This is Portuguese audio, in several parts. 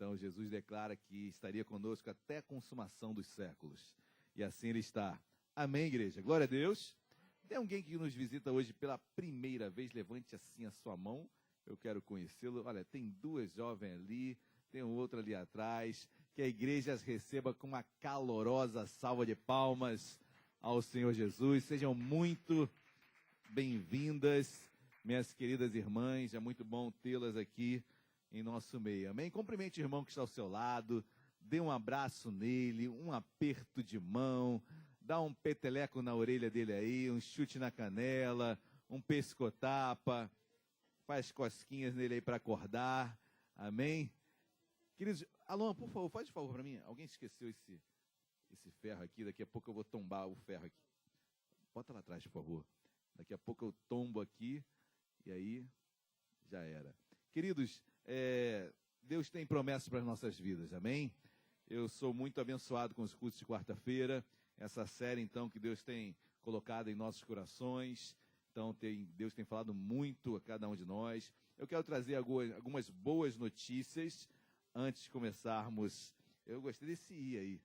Então, Jesus declara que estaria conosco até a consumação dos séculos. E assim Ele está. Amém, igreja? Glória a Deus. Tem alguém que nos visita hoje pela primeira vez? Levante assim a sua mão. Eu quero conhecê-lo. Olha, tem duas jovens ali, tem outra ali atrás. Que a igreja as receba com uma calorosa salva de palmas ao Senhor Jesus. Sejam muito bem-vindas, minhas queridas irmãs. É muito bom tê-las aqui em nosso meio. Amém? Cumprimente o irmão que está ao seu lado. Dê um abraço nele, um aperto de mão. Dá um peteleco na orelha dele aí, um chute na canela, um pescotapa. Faz cosquinhas nele aí para acordar. Amém? Queridos, Alon, por favor, faz um favor para mim. Alguém esqueceu esse ferro aqui? Daqui a pouco eu vou tombar o ferro aqui. Bota lá atrás, por favor. Daqui a pouco eu tombo aqui e aí já era. Queridos, Deus tem promessas para as nossas vidas, amém? Eu sou muito abençoado com os cultos de quarta-feira. Essa série, então, que Deus tem colocado em nossos corações. Então, Deus tem falado muito a cada um de nós. Eu quero trazer algumas boas notícias antes de começarmos. Eu gostei desse I aí.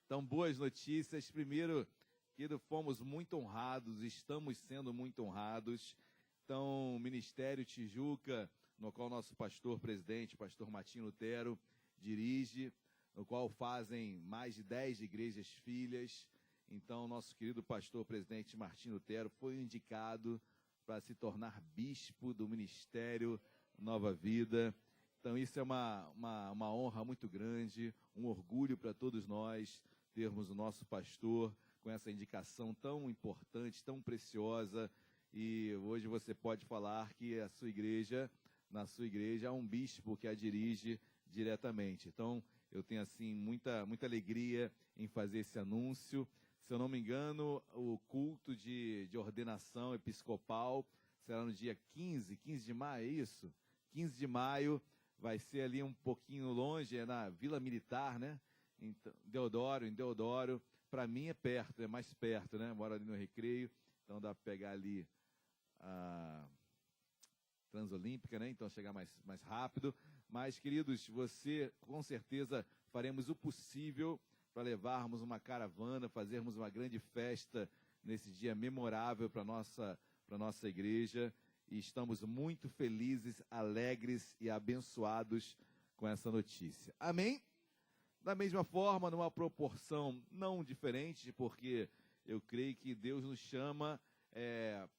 Então, boas notícias. Primeiro, que fomos muito honrados, estamos sendo muito honrados. Então, o Ministério Tijuca, no qual nosso pastor-presidente, pastor Martinho Lutero, dirige, no qual fazem mais de 10 igrejas filhas. Então, nosso querido pastor-presidente Martinho Lutero foi indicado para se tornar bispo do Ministério Nova Vida. Então, isso é uma honra muito grande, um orgulho para todos nós termos o nosso pastor com essa indicação tão importante, tão preciosa. E hoje você pode falar que na sua igreja, há um bispo que a dirige diretamente. Então, eu tenho, assim, muita alegria em fazer esse anúncio. Se eu não me engano, o culto de ordenação episcopal será no dia 15 de maio, é isso? 15 de maio, vai ser ali um pouquinho longe, é na Vila Militar, né? Então, em Deodoro. Para mim é perto, é mais perto, né? Moro ali no Recreio, então dá para pegar ali a Transolímpica, né? Então chegar mais rápido. Mas, queridos, você, com certeza, faremos o possível para levarmos uma caravana, fazermos uma grande festa nesse dia memorável para a nossa igreja. E estamos muito felizes, alegres e abençoados com essa notícia. Amém? Da mesma forma, numa proporção não diferente, porque eu creio que Deus nos chama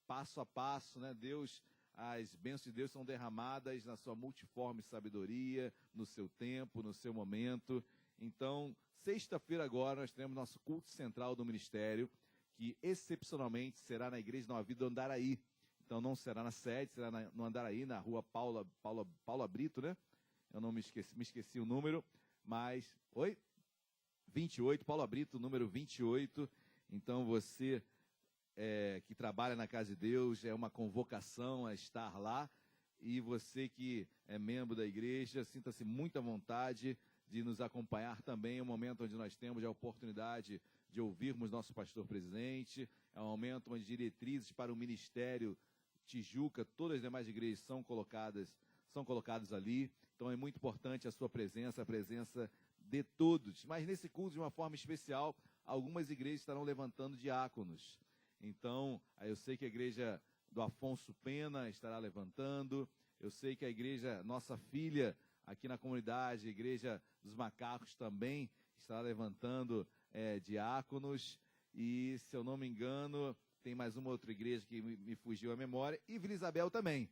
passo a passo, né? As bênçãos de Deus são derramadas na sua multiforme sabedoria, no seu tempo, no seu momento. Então, sexta-feira agora, nós teremos nosso culto central do ministério, que excepcionalmente será na Igreja Nova Vida do Andaraí. Então, não será na sede, será no Andaraí, na rua Paula Brito, né? Eu não me esqueci o número, mas... Oi? 28, Paula Brito, número 28. Então, você... que trabalha na casa de Deus, é uma convocação a estar lá, e você que é membro da igreja, sinta-se muito à vontade de nos acompanhar também. É um momento onde nós temos a oportunidade de ouvirmos nosso pastor-presidente, é um momento onde diretrizes para o Ministério Tijuca, todas as demais igrejas são colocadas ali. Então é muito importante a sua presença, a presença de todos. Mas nesse culto, de uma forma especial, algumas igrejas estarão levantando diáconos. Então, eu sei que a igreja do Afonso Pena estará levantando, eu sei que a igreja, nossa filha aqui na comunidade, a igreja dos Macacos também estará levantando diáconos, e se eu não me engano, tem mais uma outra igreja que me fugiu a memória, e Vila Isabel também.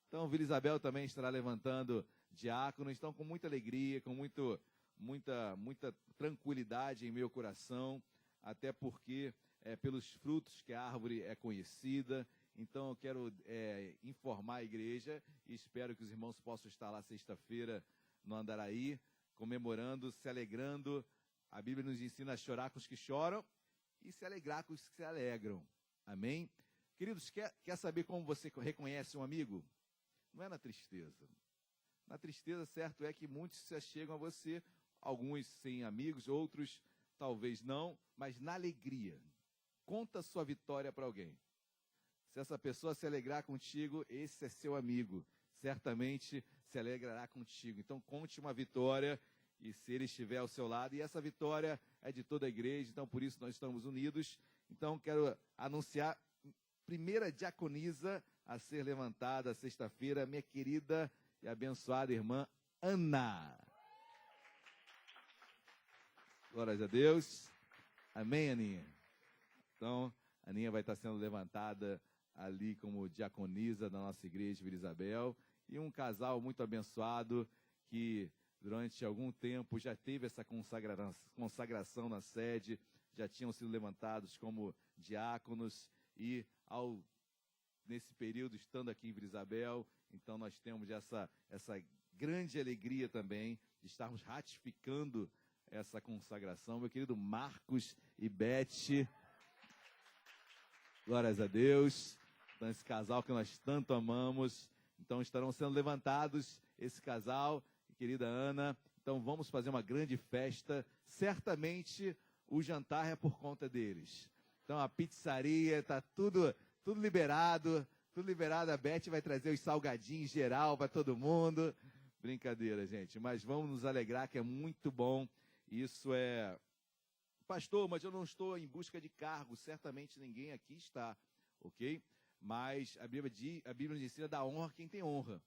Então, Vila Isabel também estará levantando diáconos. Então, com muita alegria, com muita tranquilidade em meu coração, até porque pelos frutos que a árvore é conhecida. Então, eu quero informar a igreja e espero que os irmãos possam estar lá sexta-feira no Andaraí, comemorando, se alegrando. A Bíblia nos ensina a chorar com os que choram e se alegrar com os que se alegram. Amém? Queridos, quer saber como você reconhece um amigo? Não é na tristeza. Na tristeza, certo é que muitos se achegam a você, alguns sem amigos, outros talvez não, mas na alegria. Conta a sua vitória para alguém. Se essa pessoa se alegrar contigo, esse é seu amigo. Certamente se alegrará contigo. Então conte uma vitória, e se ele estiver ao seu lado, e essa vitória é de toda a igreja, então por isso nós estamos unidos. Então quero anunciar primeira diaconisa a ser levantada sexta-feira, minha querida e abençoada irmã Ana. Glórias a Deus. Amém, Aninha? Então, a Aninha vai estar sendo levantada ali como diaconisa da nossa igreja de Vila Isabel. E um casal muito abençoado que durante algum tempo já teve essa consagração na sede, já tinham sido levantados como diáconos e nesse período, estando aqui em Vila Isabel, então nós temos essa grande alegria também de estarmos ratificando essa consagração. Meu querido Marcos e Beth, glórias a Deus. Então, esse casal que nós tanto amamos, então estarão sendo levantados esse casal e querida Ana. Então vamos fazer uma grande festa. Certamente o jantar é por conta deles. Então a pizzaria está tudo liberado, A Beth vai trazer os salgadinhos geral para todo mundo. Brincadeira, gente, mas vamos nos alegrar, que é muito bom. Isso é... Pastor, mas eu não estou em busca de cargo, certamente ninguém aqui está, ok? Mas a Bíblia nos ensina da honra quem tem honra.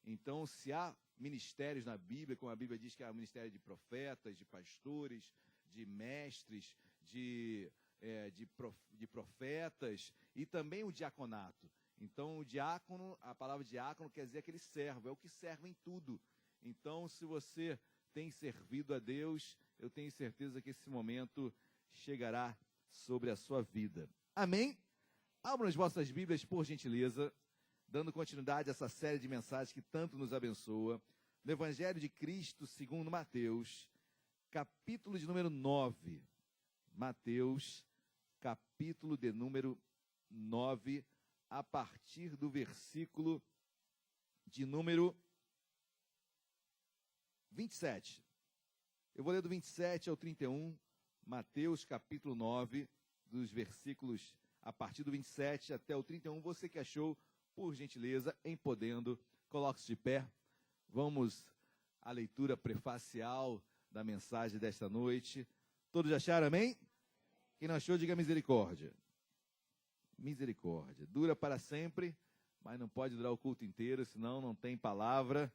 Então, se há ministérios na Bíblia, como a Bíblia diz que há ministério de profetas, de pastores, de mestres, de profetas, e também o diaconato. Então, o diácono, a palavra diácono quer dizer aquele servo, é o que serve em tudo. Então, se você tem servido a Deus, eu tenho certeza que esse momento chegará sobre a sua vida. Amém? Abram as vossas Bíblias, por gentileza, dando continuidade a essa série de mensagens que tanto nos abençoa. No Evangelho de Cristo, segundo Mateus, capítulo de número 9. Mateus, capítulo de número 9, a partir do versículo de número 27. Eu vou ler do 27 ao 31, Mateus capítulo 9, dos versículos a partir do 27 até o 31. Você que achou, por gentileza, em podendo, coloque-se de pé. Vamos à leitura prefacial da mensagem desta noite. Todos acharam, amém? Quem não achou, diga misericórdia. Misericórdia. Dura para sempre, mas não pode durar o culto inteiro, senão não tem palavra.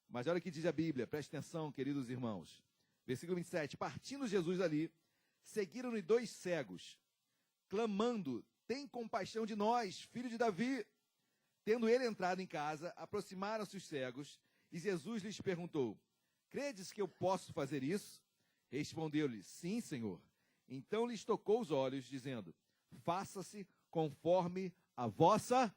Mas olha o que diz a Bíblia, preste atenção, queridos irmãos. Versículo 27, partindo Jesus ali, seguiram-lhe 2 cegos, clamando, tem compaixão de nós, filho de Davi. Tendo ele entrado em casa, aproximaram-se os cegos, e Jesus lhes perguntou, credes que eu posso fazer isso? Respondeu-lhe, sim, Senhor. Então lhes tocou os olhos, dizendo, faça-se conforme a vossa...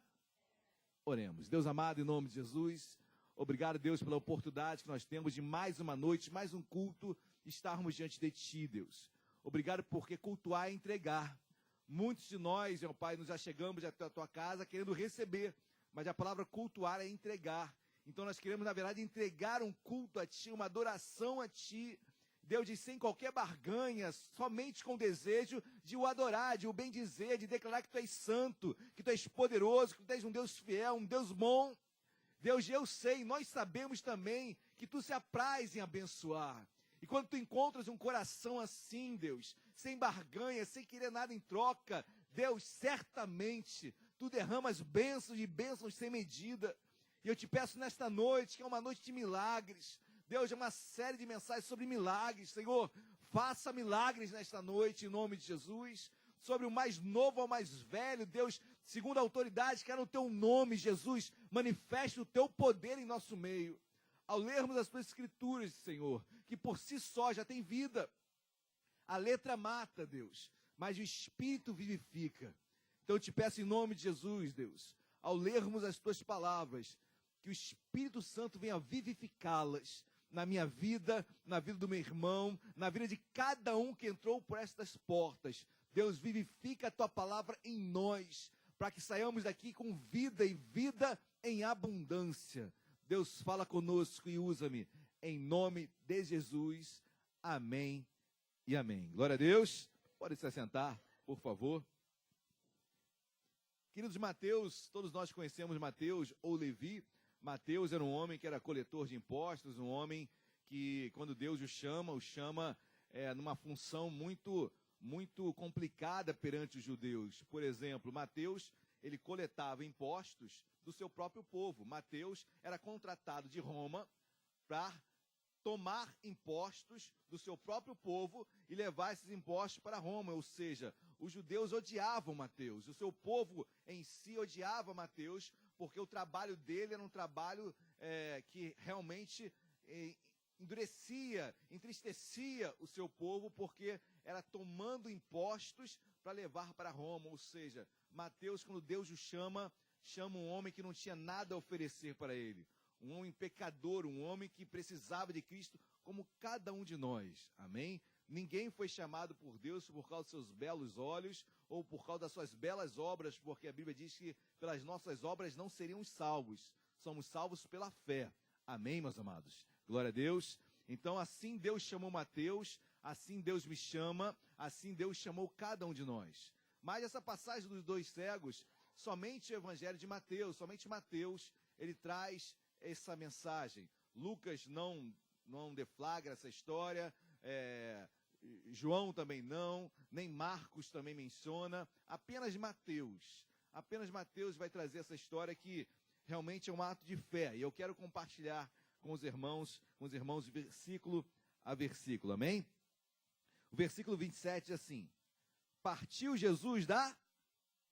Oremos. Deus amado, em nome de Jesus, obrigado, Deus, pela oportunidade que nós temos de mais uma noite, mais um culto, estarmos diante de Ti, Deus. Obrigado porque cultuar é entregar. Muitos de nós, meu Pai, nos achegamos até a Tua casa querendo receber, mas a palavra cultuar é entregar. Então nós queremos, na verdade, entregar um culto a Ti, uma adoração a Ti, Deus, diz, sem qualquer barganha, somente com o desejo de o adorar, de o bendizer, de declarar que Tu és santo, que Tu és poderoso, que Tu és um Deus fiel, um Deus bom. Deus, eu sei, nós sabemos também que Tu se apraz em abençoar. E quando Tu encontras um coração assim, Deus, sem barganha, sem querer nada em troca, Deus, certamente Tu derramas bênçãos e bênçãos sem medida. E eu te peço nesta noite, que é uma noite de milagres, Deus, é uma série de mensagens sobre milagres. Senhor, faça milagres nesta noite, em nome de Jesus. Sobre o mais novo ao mais velho, Deus, segundo a autoridade que é no Teu nome, Jesus, manifeste o Teu poder em nosso meio. Ao lermos as Tuas Escrituras, Senhor, que por si só já tem vida. A letra mata, Deus, mas o Espírito vivifica. Então eu te peço em nome de Jesus, Deus, ao lermos as Tuas palavras, que o Espírito Santo venha vivificá-las na minha vida, na vida do meu irmão, na vida de cada um que entrou por estas portas. Deus, vivifica a Tua palavra em nós, para que saiamos daqui com vida e vida em abundância. Deus, fala conosco e usa-me, em nome de Jesus. Amém e amém. Glória a Deus. Pode se assentar, por favor. Queridos, Mateus, todos nós conhecemos Mateus ou Levi. Mateus era um homem que era coletor de impostos, um homem que, quando Deus o chama numa função muito complicada perante os judeus. Por exemplo, Mateus, ele coletava impostos do seu próprio povo. Mateus era contratado de Roma para tomar impostos do seu próprio povo e levar esses impostos para Roma. Ou seja, os judeus odiavam Mateus, o seu povo em si odiava Mateus, porque o trabalho dele era um trabalho que realmente endurecia, entristecia o seu povo, porque era tomando impostos para levar para Roma. Ou seja, Mateus, quando Deus o chama um homem que não tinha nada a oferecer para ele. Um homem pecador, um homem que precisava de Cristo como cada um de nós. Amém? Ninguém foi chamado por Deus por causa dos seus belos olhos ou por causa das suas belas obras, porque a Bíblia diz que pelas nossas obras não seríamos salvos. Somos salvos pela fé. Amém, meus amados? Glória a Deus. Então, assim Deus chamou Mateus, assim Deus me chama, assim Deus chamou cada um de nós. Mas essa passagem dos 2 cegos, somente o Evangelho de Mateus, somente Mateus, ele traz essa mensagem. Lucas não deflagra essa história, João também não, nem Marcos também menciona, apenas Mateus. Apenas Mateus vai trazer essa história que realmente é um ato de fé. E eu quero compartilhar com os irmãos versículo a versículo, amém? O versículo 27 diz assim: partiu Jesus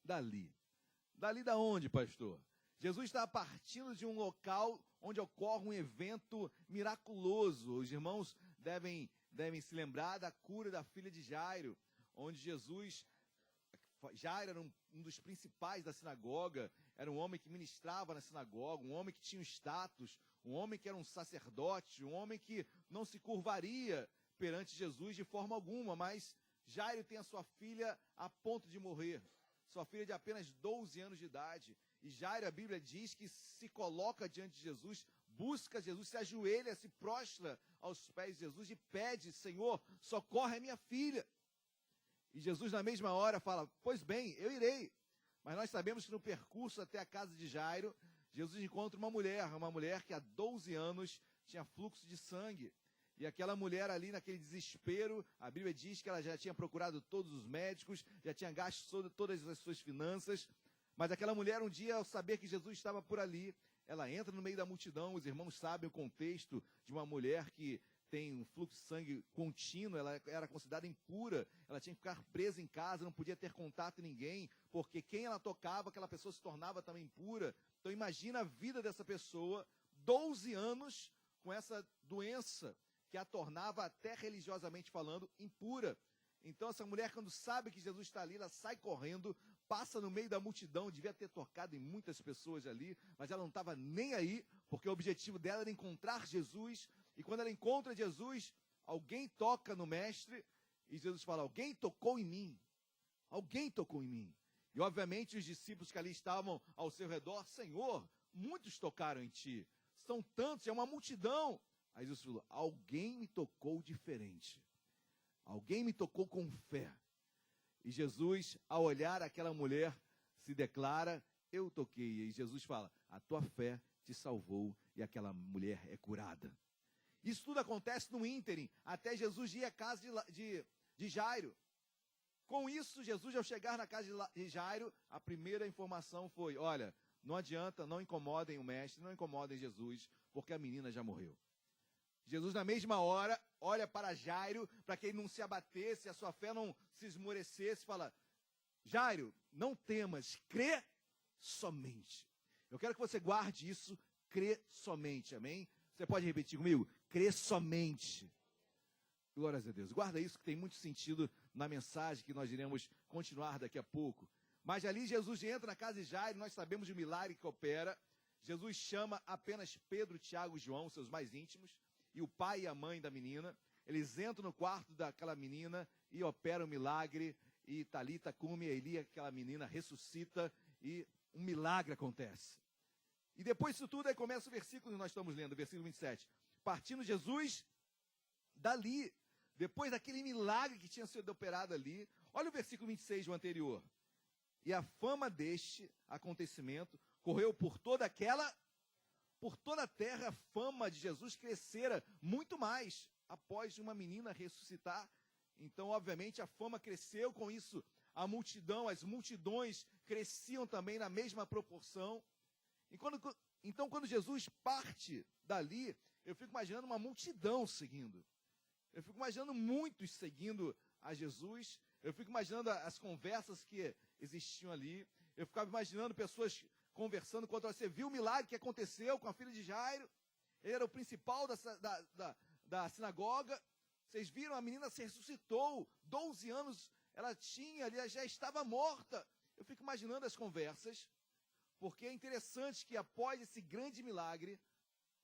dali. Dali da onde, pastor? Jesus está partindo de um local onde ocorre um evento miraculoso. Os irmãos devem se lembrar da cura da filha de Jairo, onde Jairo era um dos principais da sinagoga, era um homem que ministrava na sinagoga, um homem que tinha status, um homem que era um sacerdote, um homem que não se curvaria perante Jesus de forma alguma, mas Jairo tem a sua filha a ponto de morrer, sua filha de apenas 12 anos de idade. E Jairo, a Bíblia diz que se coloca diante de Jesus, busca Jesus, se ajoelha, se prostra aos pés de Jesus e pede: Senhor, socorre a minha filha. E Jesus, na mesma hora, fala: pois bem, eu irei. Mas nós sabemos que no percurso até a casa de Jairo, Jesus encontra uma mulher que há 12 anos tinha fluxo de sangue. E aquela mulher ali, naquele desespero, a Bíblia diz que ela já tinha procurado todos os médicos, já tinha gasto todas as suas finanças. Mas aquela mulher, um dia, ao saber que Jesus estava por ali, ela entra no meio da multidão. Os irmãos sabem o contexto de uma mulher que tem um fluxo de sangue contínuo, ela era considerada impura, ela tinha que ficar presa em casa, não podia ter contato com ninguém, porque quem ela tocava, aquela pessoa se tornava também impura. Então imagina a vida dessa pessoa, 12 anos, com essa doença, que a tornava até religiosamente falando impura. Então essa mulher, quando sabe que Jesus está ali, ela sai correndo, passa no meio da multidão, devia ter tocado em muitas pessoas ali, mas ela não estava nem aí, porque o objetivo dela era encontrar Jesus. E quando ela encontra Jesus, alguém toca no mestre, e Jesus fala: alguém tocou em mim, alguém tocou em mim. E obviamente os discípulos que ali estavam ao seu redor: Senhor, muitos tocaram em ti, são tantos, é uma multidão. Aí Jesus falou: alguém me tocou diferente, alguém me tocou com fé. E Jesus, ao olhar aquela mulher, se declara: eu toquei. E Jesus fala: a tua fé te salvou, e aquela mulher é curada. Isso tudo acontece no ínterim, até Jesus ir à casa de Jairo. Com isso, Jesus, ao chegar na casa de Jairo, a primeira informação foi: olha, não adianta, não incomodem o mestre, não incomodem Jesus, porque a menina já morreu. Jesus, na mesma hora, olha para Jairo, para que ele não se abatesse, a sua fé não se esmorecesse, fala: Jairo, não temas, crê somente. Eu quero que você guarde isso, crê somente, amém? Você pode repetir comigo? Crê somente. Glórias a Deus. Guarda isso, que tem muito sentido na mensagem que nós iremos continuar daqui a pouco. Mas ali Jesus entra na casa de Jairo, nós sabemos do milagre que opera. Jesus chama apenas Pedro, Tiago e João, seus mais íntimos, e o pai e a mãe da menina. Eles entram no quarto daquela menina e operam o milagre. E Talita cume, Eli, aquela menina, ressuscita e um milagre acontece. E depois disso tudo, aí começa o versículo que nós estamos lendo, versículo 27. Partindo Jesus dali, depois daquele milagre que tinha sido operado ali, olha o versículo 26 do anterior. E a fama deste acontecimento correu por toda aquela por toda a terra a fama de Jesus crescera muito mais após uma menina ressuscitar. Então, obviamente, a fama cresceu, com isso a multidão, as multidões cresciam também na mesma proporção. Então, quando Jesus parte dali, eu fico imaginando uma multidão seguindo. Eu fico imaginando muitos seguindo a Jesus. Eu fico imaginando as conversas que existiam ali. Eu ficava imaginando pessoas conversando contra você. Viu o milagre que aconteceu com a filha de Jairo? Ele era o principal da sinagoga. Vocês viram? A menina se ressuscitou. 12 anos ela tinha ali, ela já estava morta. Eu fico imaginando as conversas, porque é interessante que após esse grande milagre,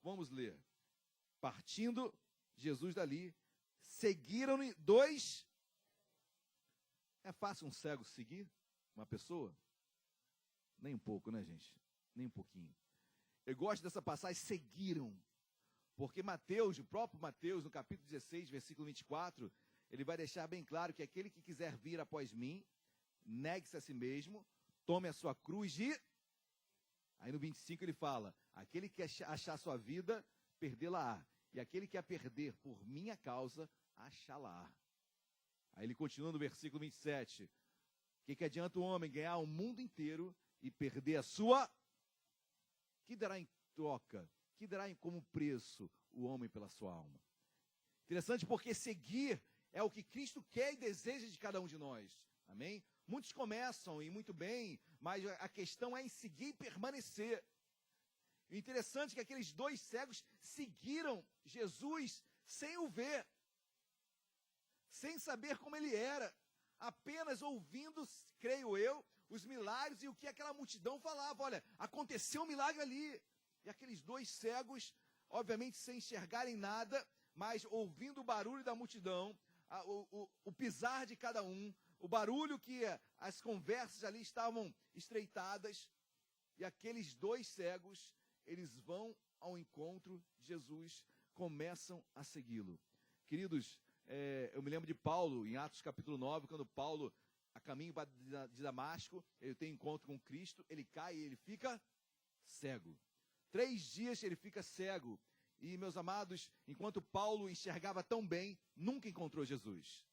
vamos ler. Partindo Jesus dali, seguiram-lhe 2. É fácil um cego seguir uma pessoa? Nem um pouco, né, gente? Nem um pouquinho. Eu gosto dessa passagem, seguiram. Porque Mateus, o próprio Mateus, no capítulo 16, versículo 24, ele vai deixar bem claro que aquele que quiser vir após mim, negue-se a si mesmo, tome a sua cruz e... Aí no 25 ele fala, aquele que achar sua vida, perdê-la-á. E aquele que a perder por minha causa, achá-la-á. Aí ele continua no versículo 27. O que adianta o homem ganhar o mundo inteiro e perder a sua? Que dará em troca? Que dará como preço o homem pela sua alma? Interessante porque seguir é o que Cristo quer e deseja de cada um de nós. Amém? Muitos começam e muito bem, mas a questão é em seguir e permanecer. O interessante é que aqueles 2 cegos seguiram Jesus sem o ver, sem saber como ele era, apenas ouvindo, creio eu, os milagres e o que aquela multidão falava. Olha, aconteceu um milagre ali. E aqueles 2 cegos, obviamente sem enxergarem nada, mas ouvindo o barulho da multidão, o pisar de cada um, o barulho que as conversas ali estavam estreitadas, e aqueles 2 cegos, eles vão ao encontro de Jesus, começam a segui-lo. Queridos, eu me lembro de Paulo, em Atos capítulo 9, quando Paulo, a caminho de Damasco, ele tem encontro com Cristo, ele cai e ele fica cego. 3 dias ele fica cego. E, meus amados, enquanto Paulo enxergava tão bem, nunca encontrou Jesus.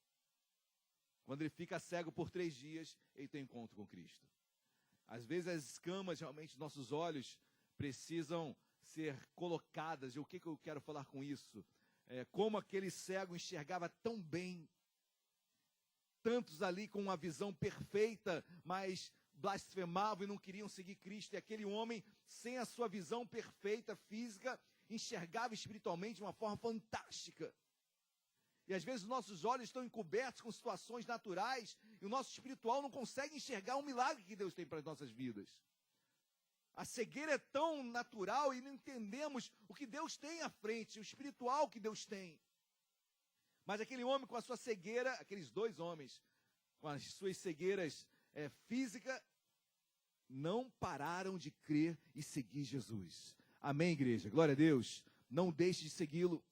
Quando ele fica cego por 3 dias, ele tem encontro com Cristo. Às vezes as escamas realmente dos nossos olhos precisam ser colocadas. E o que eu quero falar com isso? Como aquele cego enxergava tão bem. Tantos ali com uma visão perfeita, mas blasfemavam e não queriam seguir Cristo. E aquele homem, sem a sua visão perfeita, física, enxergava espiritualmente de uma forma fantástica. E às vezes os nossos olhos estão encobertos com situações naturais e o nosso espiritual não consegue enxergar um milagre que Deus tem para as nossas vidas. A cegueira é tão natural e não entendemos o que Deus tem à frente, o espiritual que Deus tem. Mas aquele homem com a sua cegueira, aqueles 2 homens com as suas cegueiras físicas, não pararam de crer e seguir Jesus. Amém, igreja? Glória a Deus. Não deixe de segui-lo.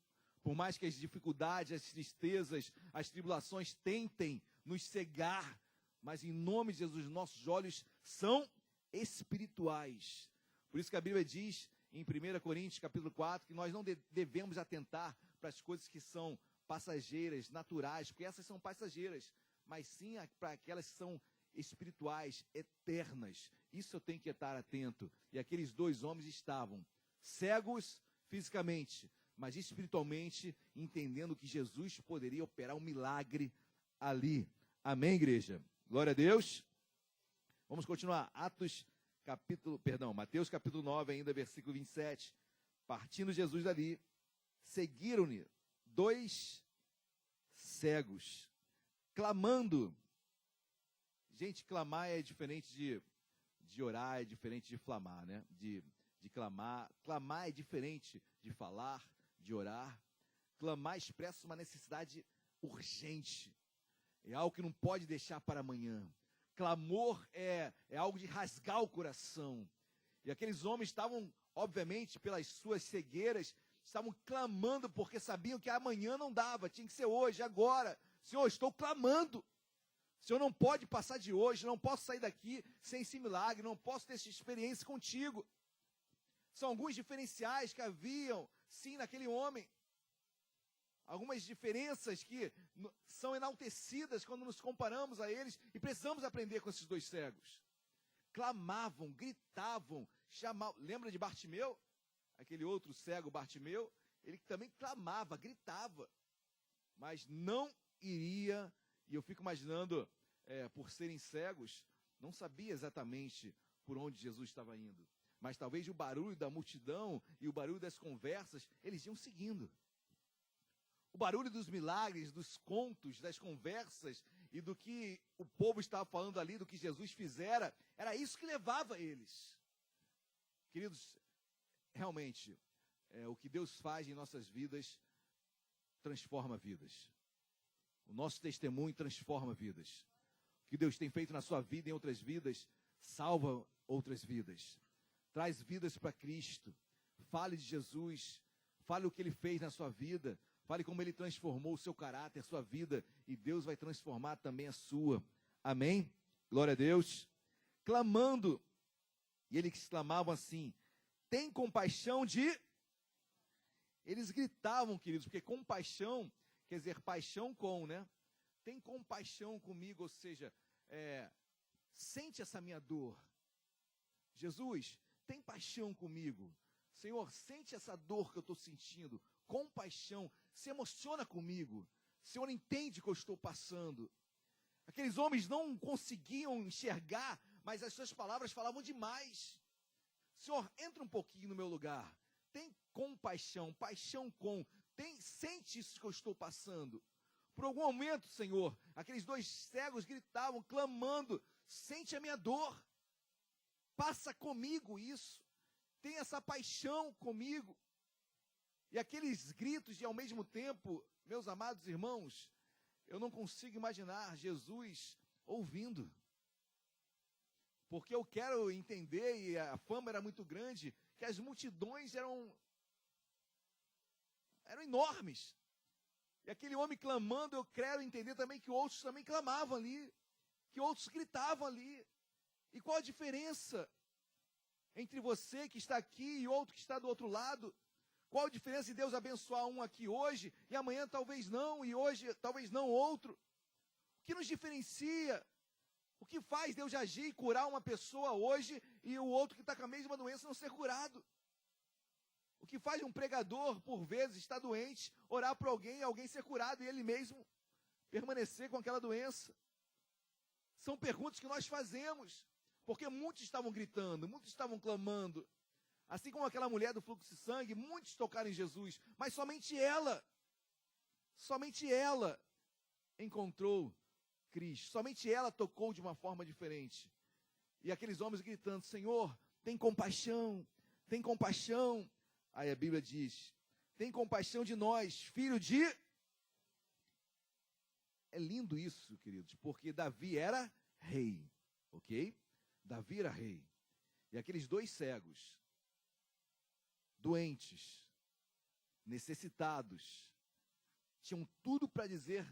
Por mais que as dificuldades, as tristezas, as tribulações tentem nos cegar, mas em nome de Jesus, nossos olhos são espirituais. Por isso que a Bíblia diz em 1 Coríntios capítulo 4, que nós não devemos atentar para as coisas que são passageiras, naturais, porque essas são passageiras, mas sim para aquelas que são espirituais, eternas. Isso eu tenho que estar atento. E aqueles 2 homens estavam cegos fisicamente, mas espiritualmente, entendendo que Jesus poderia operar um milagre ali. Amém, igreja? Glória a Deus. Vamos continuar. Mateus capítulo 9, ainda versículo 27. Partindo Jesus dali, seguiram-lhe 2 cegos, clamando. Gente, clamar é diferente de orar, é diferente de flamar, né? De clamar. Clamar é diferente de falar, de orar. Clamar expressa uma necessidade urgente. É algo que não pode deixar para amanhã. Clamor é algo de rasgar o coração. E aqueles homens estavam, obviamente, pelas suas cegueiras, estavam clamando porque sabiam que amanhã não dava, tinha que ser hoje, agora. Senhor, estou clamando. Senhor, não pode passar de hoje, não posso sair daqui sem esse milagre, não posso ter essa experiência contigo. São alguns diferenciais que haviam, sim, naquele homem. Algumas diferenças que são enaltecidas quando nos comparamos a eles, e precisamos aprender com esses dois cegos. Clamavam, gritavam, chamavam. Lembra de Bartimeu? Aquele outro cego Bartimeu? Ele também clamava, gritava, mas não iria, e eu fico imaginando, por serem cegos, não sabia exatamente por onde Jesus estava indo. Mas talvez o barulho da multidão e o barulho das conversas, eles iam seguindo. O barulho dos milagres, dos contos, das conversas e do que o povo estava falando ali, do que Jesus fizera, era isso que levava eles. Queridos, realmente, o que Deus faz em nossas vidas transforma vidas. O nosso testemunho transforma vidas. O que Deus tem feito na sua vida e em outras vidas, salva outras vidas. Traz vidas para Cristo. Fale de Jesus. Fale o que Ele fez na sua vida. Fale como Ele transformou o seu caráter, a sua vida. E Deus vai transformar também a sua. Amém? Glória a Deus. Clamando. E eles clamavam assim: tem compaixão de... Eles gritavam, queridos, porque compaixão quer dizer paixão com, né? Tem compaixão comigo, ou seja, sente essa minha dor. Jesus, tem paixão comigo. Senhor, sente essa dor que eu estou sentindo. Compaixão, se emociona comigo. Senhor, entende o que eu estou passando. Aqueles homens não conseguiam enxergar, mas as suas palavras falavam demais. Senhor, entra um pouquinho no meu lugar. Tem compaixão, paixão com. Sente isso que eu estou passando. Por algum momento, Senhor, aqueles dois cegos gritavam, clamando: sente a minha dor. Passa comigo isso. Tem essa paixão comigo. E aqueles gritos, e ao mesmo tempo, meus amados irmãos, eu não consigo imaginar Jesus ouvindo. Porque eu quero entender, e a fama era muito grande, que as multidões eram enormes. E aquele homem clamando, eu quero entender também que outros também clamavam ali, que outros gritavam ali. E qual a diferença entre você que está aqui e outro que está do outro lado? Qual a diferença de Deus abençoar um aqui hoje, e amanhã talvez não, e hoje talvez não outro? O que nos diferencia? O que faz Deus agir e curar uma pessoa hoje, e o outro que está com a mesma doença não ser curado? O que faz um pregador, por vezes, estar doente, orar por alguém ser curado, e ele mesmo permanecer com aquela doença? São perguntas que nós fazemos, porque muitos estavam gritando, muitos estavam clamando. Assim como aquela mulher do fluxo de sangue, muitos tocaram em Jesus, mas somente ela encontrou Cristo, somente ela tocou de uma forma diferente. E aqueles homens gritando: Senhor, tem compaixão, tem compaixão. Aí a Bíblia diz: tem compaixão de nós, filho de... É lindo isso, queridos, porque Davi era rei, ok? Davi era rei. E aqueles dois cegos, doentes, necessitados, tinham tudo para dizer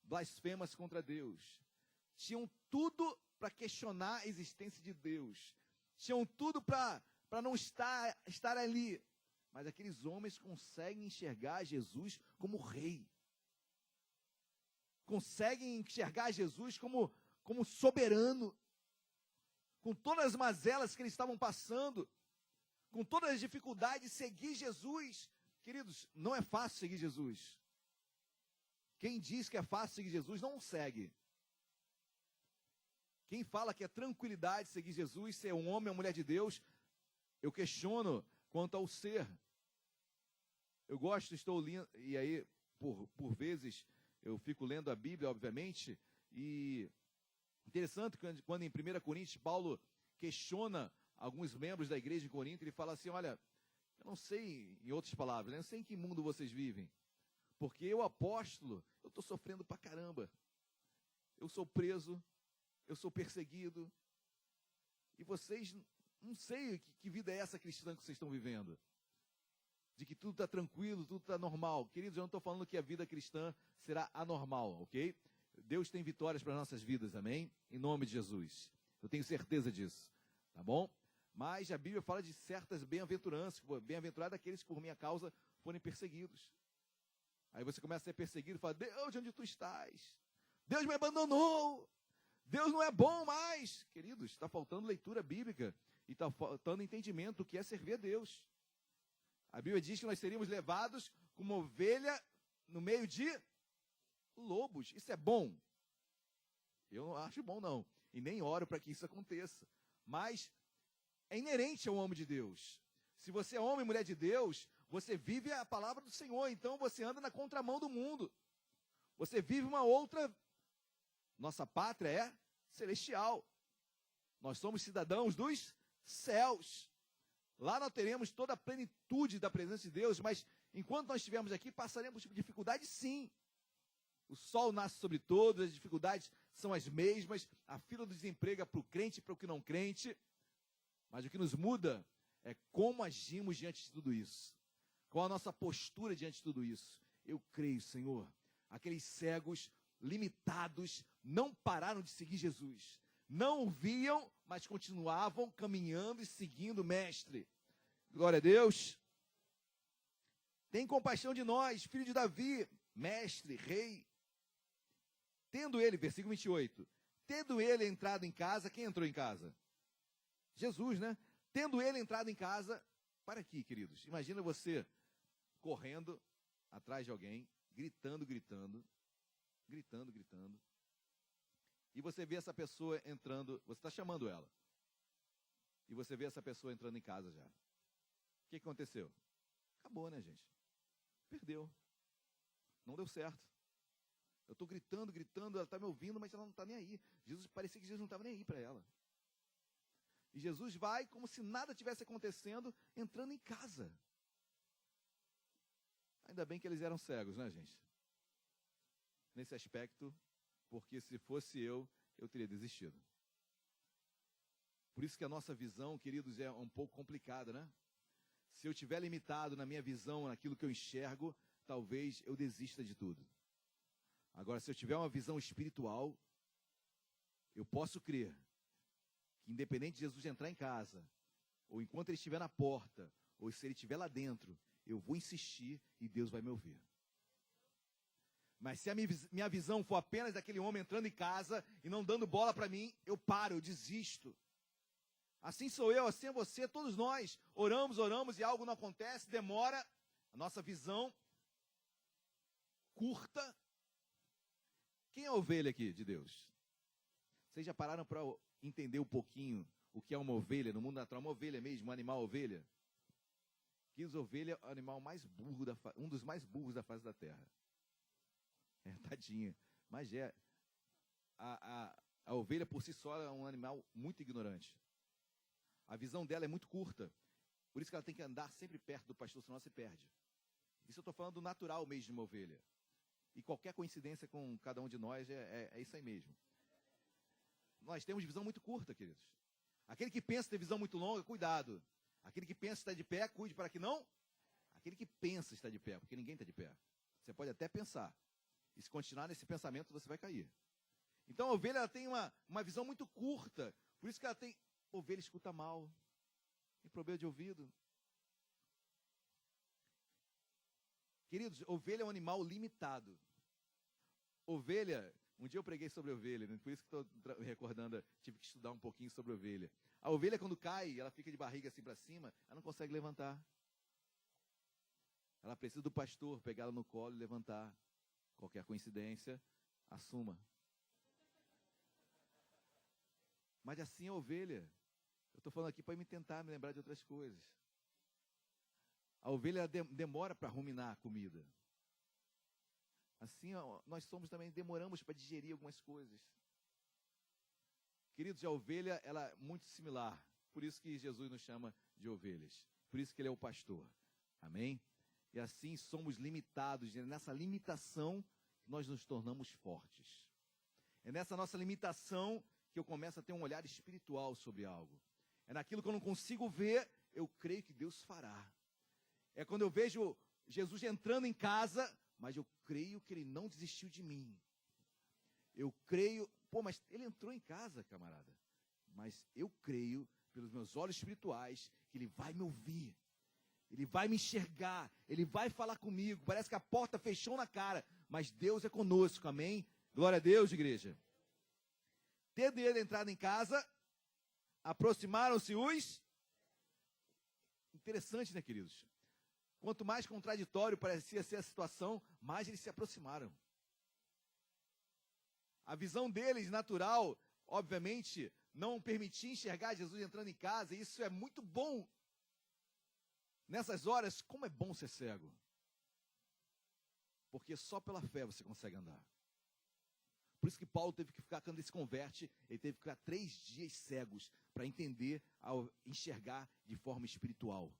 blasfemas contra Deus. Tinham tudo para questionar a existência de Deus. Tinham tudo para não estar ali. Mas aqueles homens conseguem enxergar Jesus como rei. Conseguem enxergar Jesus como soberano. Com todas as mazelas que eles estavam passando, com todas as dificuldades, seguir Jesus. Queridos, não é fácil seguir Jesus. Quem diz que é fácil seguir Jesus, não o segue. Quem fala que é tranquilidade seguir Jesus, ser um homem ou mulher de Deus, eu questiono quanto ao ser. Eu gosto, estou lendo, e aí, por vezes, eu fico lendo a Bíblia, obviamente, e interessante quando em 1 Coríntios, Paulo questiona alguns membros da igreja de Corinto, ele fala assim: olha, eu não sei, em outras palavras, eu não sei em que mundo vocês vivem, porque eu, apóstolo, eu estou sofrendo pra caramba. Eu sou preso, eu sou perseguido, e vocês, não sei que vida é essa cristã que vocês estão vivendo, de que tudo está tranquilo, tudo está normal. Queridos, eu não estou falando que a vida cristã será anormal, ok? Deus tem vitórias para nossas vidas, amém? Em nome de Jesus. Eu tenho certeza disso, tá bom? Mas a Bíblia fala de certas bem-aventuranças, bem-aventurado aqueles que por minha causa forem perseguidos. Aí você começa a ser perseguido e fala, Deus, onde tu estás? Deus me abandonou. Deus não é bom mais. Queridos, está faltando leitura bíblica e está faltando entendimento do que é servir a Deus. A Bíblia diz que nós seríamos levados como ovelha no meio de lobos. Isso é bom? Eu não acho bom, não. E nem oro para que isso aconteça. Mas é inerente ao homem de Deus. Se você é homem e mulher de Deus, você vive a palavra do Senhor. Então você anda na contramão do mundo. Você vive uma outra. Nossa pátria é celestial. Nós somos cidadãos dos céus. Lá nós teremos toda a plenitude da presença de Deus, mas enquanto nós estivermos aqui, passaremos por dificuldade, sim. O sol nasce sobre todos, as dificuldades são as mesmas, a fila do desemprego é para o crente e para o que não crente, mas o que nos muda é como agimos diante de tudo isso. Qual a nossa postura diante de tudo isso? Eu creio, Senhor, aqueles cegos limitados não pararam de seguir Jesus. Não o viam, mas continuavam caminhando e seguindo o Mestre. Glória a Deus. Tem compaixão de nós, filho de Davi, mestre, rei. Tendo ele, versículo 28, tendo ele entrado em casa, quem entrou em casa? Jesus, né? Tendo ele entrado em casa, para aqui, queridos. Imagina você correndo atrás de alguém, gritando. E você vê essa pessoa entrando, você está chamando ela. E você vê essa pessoa entrando em casa já. O que aconteceu? Acabou, né, gente? Perdeu. Não deu certo. Eu estou gritando, ela está me ouvindo, mas ela não está nem aí. Parecia que Jesus não estava nem aí para ela. E Jesus vai como se nada tivesse acontecendo, entrando em casa. Ainda bem que eles eram cegos, né, gente? Nesse aspecto, porque se fosse eu teria desistido. Por isso que a nossa visão, queridos, é um pouco complicada, né? Se eu estiver limitado na minha visão, naquilo que eu enxergo, talvez eu desista de tudo. Agora, se eu tiver uma visão espiritual, eu posso crer que independente de Jesus entrar em casa, ou enquanto ele estiver na porta, ou se ele estiver lá dentro, eu vou insistir e Deus vai me ouvir. Mas se a minha visão for apenas daquele homem entrando em casa e não dando bola para mim, eu paro, eu desisto. Assim sou eu, assim é você, todos nós oramos e algo não acontece, demora, a nossa visão curta. Quem é a ovelha aqui de Deus? Vocês já pararam para entender um pouquinho o que é uma ovelha no mundo natural? Uma ovelha mesmo, um animal ovelha? Quis ovelha é o animal mais burro, um dos mais burros da face da terra. Tadinha. Mas a ovelha por si só é um animal muito ignorante. A visão dela é muito curta. Por isso que ela tem que andar sempre perto do pastor, senão ela se perde. Isso eu estou falando do natural mesmo de uma ovelha. E qualquer coincidência com cada um de nós é isso aí mesmo. Nós temos visão muito curta, queridos. Aquele que pensa ter visão muito longa, cuidado. Aquele que pensa estar de pé, cuide para que não. Aquele que pensa estar de pé, porque ninguém está de pé. Você pode até pensar. E se continuar nesse pensamento, você vai cair. Então a ovelha ela tem uma visão muito curta. Por isso que ela tem. Ovelha escuta mal. Tem problema de ouvido. Queridos, ovelha é um animal limitado. Ovelha, um dia eu preguei sobre ovelha, né? Por isso que estou recordando, tive que estudar um pouquinho sobre ovelha. A ovelha quando cai, ela fica de barriga assim para cima, ela não consegue levantar. Ela precisa do pastor pegar ela no colo e levantar. Qualquer coincidência, assuma. Mas assim é a ovelha. Eu estou falando aqui para me tentar me lembrar de outras coisas. A ovelha demora para ruminar a comida. Assim, nós somos também, demoramos para digerir algumas coisas. Queridos, a ovelha, ela é muito similar. Por isso que Jesus nos chama de ovelhas. Por isso que ele é o pastor. Amém? E assim somos limitados. É nessa limitação que nós nos tornamos fortes. É nessa nossa limitação que eu começo a ter um olhar espiritual sobre algo. É naquilo que eu não consigo ver, eu creio que Deus fará. É quando eu vejo Jesus entrando em casa, mas eu creio que ele não desistiu de mim. Eu creio, mas ele entrou em casa, camarada. Mas eu creio, pelos meus olhos espirituais, que Ele vai me ouvir. Ele vai me enxergar, Ele vai falar comigo. Parece que a porta fechou na cara, mas Deus é conosco, amém? Glória a Deus, igreja. Tendo ele entrado em casa, aproximaram-se os... Interessante, né, queridos? Quanto mais contraditório parecia ser a situação, mais eles se aproximaram. A visão deles, natural, obviamente, não permitia enxergar Jesus entrando em casa, e isso é muito bom. Nessas horas, como é bom ser cego. Porque só pela fé você consegue andar. Por isso que Paulo teve que ficar, quando ele se converte, ele teve que ficar 3 dias cegos para entender, ao enxergar de forma espiritual.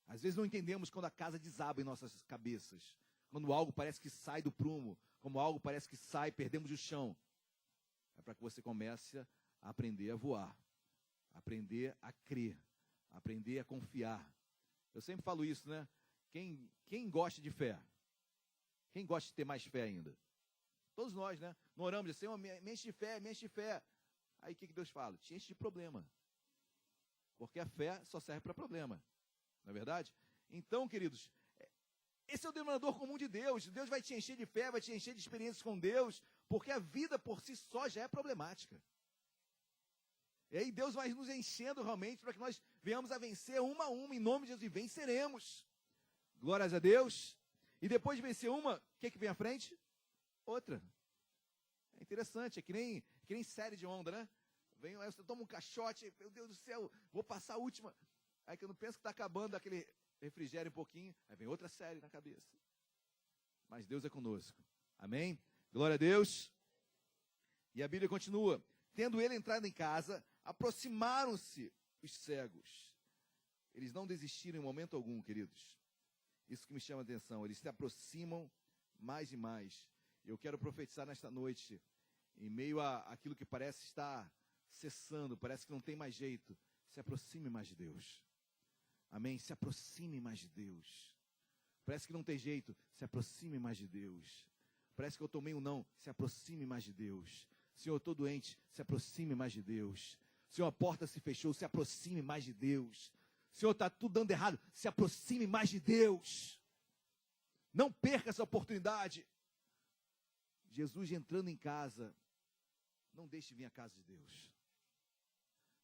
Às vezes não entendemos quando a casa desaba em nossas cabeças. Quando algo parece que sai do prumo, como algo parece que sai, perdemos o chão. É para que você comece a aprender a voar, aprender a crer, aprender a confiar. Eu sempre falo isso, né? Quem gosta de fé? Quem gosta de ter mais fé ainda? Todos nós, né? Não oramos assim, Senhor, me enche de fé, me enche de fé. Aí o que Deus fala? Te enche de problema. Porque a fé só serve para problema. Não é verdade? Então, queridos, esse é o denominador comum de Deus. Deus vai te encher de fé, vai te encher de experiências com Deus, porque a vida por si só já é problemática. E aí Deus vai nos enchendo realmente para que nós venhamos a vencer uma a uma, em nome de Jesus, e venceremos. Glórias a Deus. E depois de vencer uma, o que vem à frente? Outra. É interessante, é que nem série de onda, né? Vem, aí você toma um caixote, meu Deus do céu, vou passar a última. Aí que eu não penso que está acabando aquele refrigério um pouquinho, aí vem outra série na cabeça. Mas Deus é conosco. Amém? Glória a Deus. E a Bíblia continua. Tendo ele entrado em casa, aproximaram-se os cegos. Eles não desistiram em momento algum, queridos. Isso que me chama a atenção. Eles se aproximam mais e mais. Eu quero profetizar nesta noite, em meio àquilo que parece estar cessando, parece que não tem mais jeito. Se aproxime mais de Deus. Amém? Se aproxime mais de Deus. Parece que não tem jeito. Se aproxime mais de Deus. Parece que eu tomei um não. Se aproxime mais de Deus. Senhor, eu estou doente. Se aproxime mais de Deus. Senhor, a porta se fechou. Se aproxime mais de Deus. Senhor, está tudo dando errado. Se aproxime mais de Deus. Não perca essa oportunidade. Jesus entrando em casa. Não deixe de vir à casa de Deus.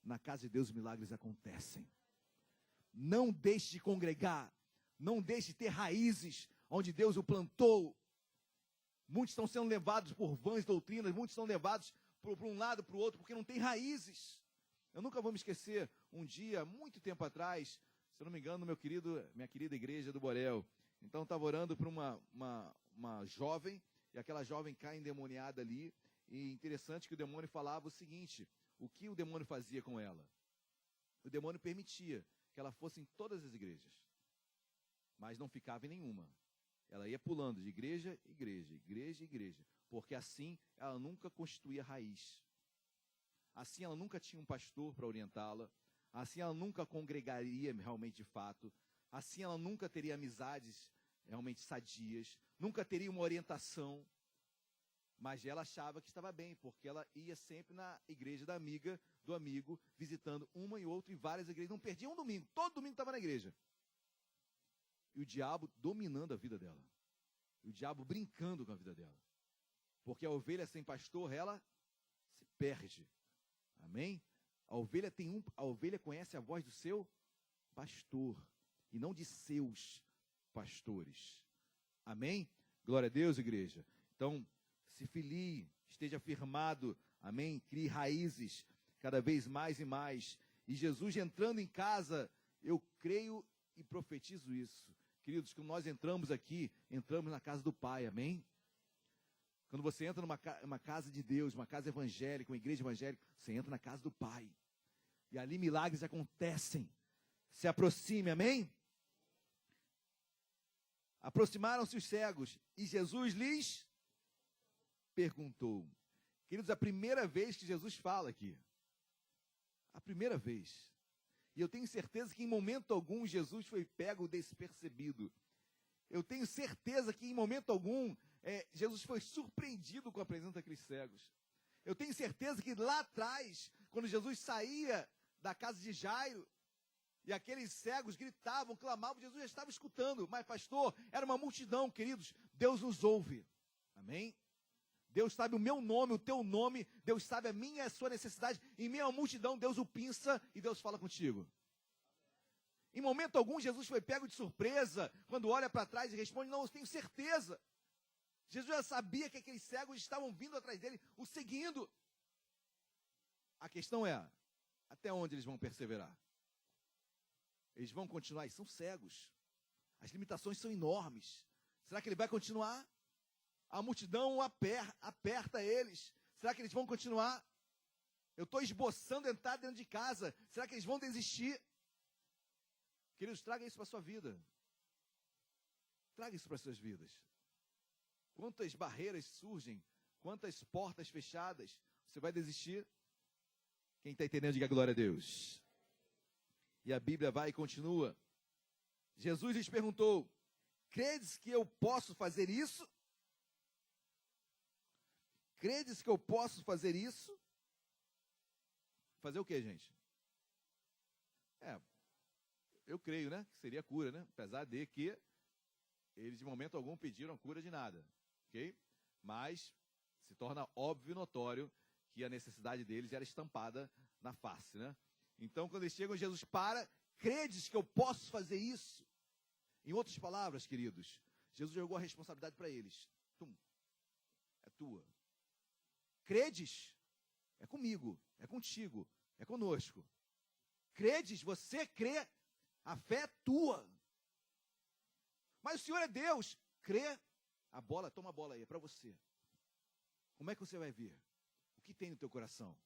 Na casa de Deus os milagres acontecem. Não deixe de congregar. Não deixe de ter raízes onde Deus o plantou. Muitos estão sendo levados por vãs doutrinas. Muitos estão levados por um lado, para o outro, porque não tem raízes. Eu nunca vou me esquecer, um dia, muito tempo atrás, se eu não me engano, minha querida igreja do Borel. Então, estava orando para uma jovem, e aquela jovem cai endemoniada ali. E interessante que o demônio falava o seguinte: o que o demônio fazia com ela? O demônio permitia que ela fosse em todas as igrejas, mas não ficava em nenhuma. Ela ia pulando de igreja em igreja, igreja em igreja, porque assim ela nunca constituía raiz. Assim ela nunca tinha um pastor para orientá-la. Assim ela nunca congregaria realmente de fato. Assim ela nunca teria amizades realmente sadias. Nunca teria uma orientação. Mas ela achava que estava bem, porque ela ia sempre na igreja da amiga, do amigo, visitando uma e outra e várias igrejas. Não perdia um domingo, todo domingo estava na igreja. E o diabo dominando a vida dela. E o diabo brincando com a vida dela. Porque a ovelha sem pastor, ela se perde. Amém? A ovelha conhece a voz do seu pastor e não de seus pastores. Amém? Glória a Deus, igreja. Então, se filie, esteja firmado, amém? Crie raízes cada vez mais e mais. E Jesus entrando em casa, eu creio e profetizo isso. Queridos, quando nós entramos aqui, entramos na casa do Pai, amém? Quando você entra numa casa de Deus, uma casa evangélica, uma igreja evangélica, você entra na casa do Pai. E ali milagres acontecem. Se aproxime, amém? Aproximaram-se os cegos e Jesus lhes perguntou. Queridos, a primeira vez que Jesus fala aqui. A primeira vez. E eu tenho certeza que em momento algum Jesus foi pego despercebido. Eu tenho certeza que em momento algum Jesus foi surpreendido com a presença daqueles cegos. Eu tenho certeza que lá atrás, quando Jesus saía da casa de Jairo, e aqueles cegos gritavam, clamavam, Jesus já estava escutando. Mas, pastor, era uma multidão, queridos. Deus nos ouve. Amém? Deus sabe o meu nome, o teu nome. Deus sabe a minha e a sua necessidade. Em meio à multidão, Deus o pinça e Deus fala contigo. Em momento algum, Jesus foi pego de surpresa. Quando olha para trás e responde, não, eu tenho certeza. Jesus já sabia que aqueles cegos estavam vindo atrás dele, o seguindo. A questão é, até onde eles vão perseverar? Eles vão continuar, eles são cegos. As limitações são enormes. Será que ele vai continuar? A multidão aperta eles. Será que eles vão continuar? Eu estou esboçando entrar dentro de casa. Será que eles vão desistir? Queridos, traga isso para a sua vida. Traga isso para as suas vidas. Quantas barreiras surgem, quantas portas fechadas. Você vai desistir? Quem está entendendo, diga glória a Deus. E a Bíblia vai e continua. Jesus lhes perguntou, credes que eu posso fazer isso? Credes que eu posso fazer isso? Fazer o quê, gente? Eu creio, né? Que seria cura, né? Apesar de que eles de momento algum pediram cura de nada. Ok? Mas se torna óbvio e notório que a necessidade deles era estampada na face, né? Então, quando eles chegam, Jesus para, credes que eu posso fazer isso? Em outras palavras, queridos, Jesus jogou a responsabilidade para eles. É tua. Credes? É comigo, é contigo, é conosco. Credes? Você crê? A fé é tua. Mas o Senhor é Deus. Crê? Toma a bola aí, é para você. Como é que você vai ver? O que tem no teu coração?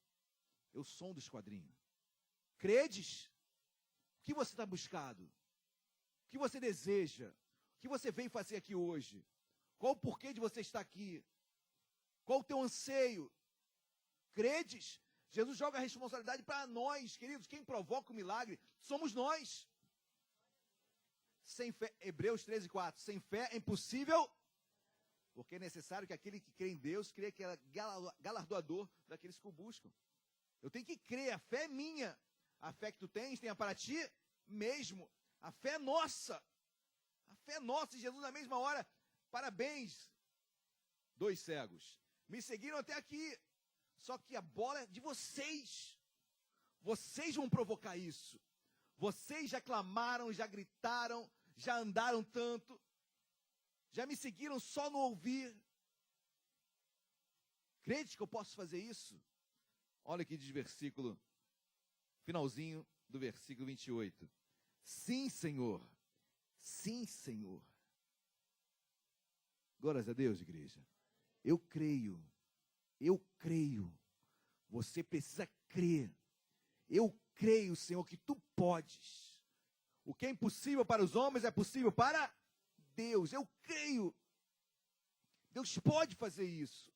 Eu som do esquadrinho. Credes? O que você está buscando? O que você deseja? O que você veio fazer aqui hoje? Qual o porquê de você estar aqui? Qual o teu anseio? Credes? Jesus joga a responsabilidade para nós, queridos. Quem provoca o milagre somos nós. Sem fé, Hebreus 13:4. Sem fé é impossível, porque é necessário que aquele que crê em Deus, creia que é galardoador daqueles que o buscam. Eu tenho que crer, a fé é minha. A fé que tu tens, tenha para ti mesmo. A fé é nossa. A fé é nossa. E Jesus, na mesma hora, parabéns, 2 cegos. Me seguiram até aqui. Só que a bola é de vocês. Vocês vão provocar isso. Vocês já clamaram, já gritaram, já andaram tanto. Já me seguiram só no ouvir. Crede que eu posso fazer isso? Olha aqui diz versículo, finalzinho do versículo 28. Sim, Senhor. Sim, Senhor. Glórias a Deus, igreja. Eu creio. Eu creio. Você precisa crer. Eu creio, Senhor, que tu podes. O que é impossível para os homens é possível para Deus. Eu creio. Deus pode fazer isso.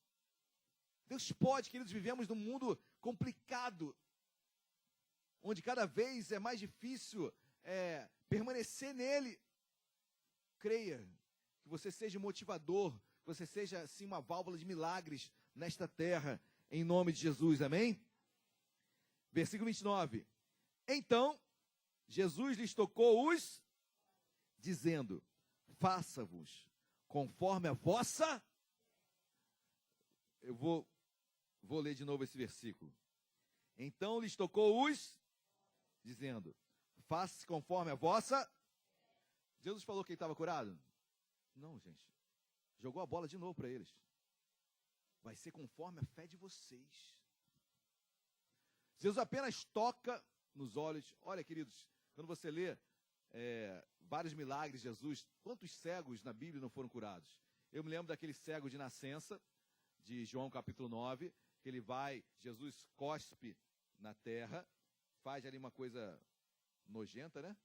Deus pode, queridos, vivemos num mundo complicado, onde cada vez é mais difícil permanecer nele. Creia, que você seja motivador, que você seja, assim, uma válvula de milagres nesta terra, em nome de Jesus, amém? Versículo 29. Então, Jesus lhes tocou dizendo, faça-vos conforme a vossa... Eu vou ler de novo esse versículo. Então lhes tocou dizendo, faça conforme a vossa... Jesus falou que ele estava curado? Não, gente. Jogou a bola de novo para eles. Vai ser conforme a fé de vocês. Jesus apenas toca nos olhos. Olha, queridos, quando você lê vários milagres de Jesus, quantos cegos na Bíblia não foram curados? Eu me lembro daquele cego de nascença, de João capítulo 9, que ele vai, Jesus cospe na terra, faz ali uma coisa nojenta, né?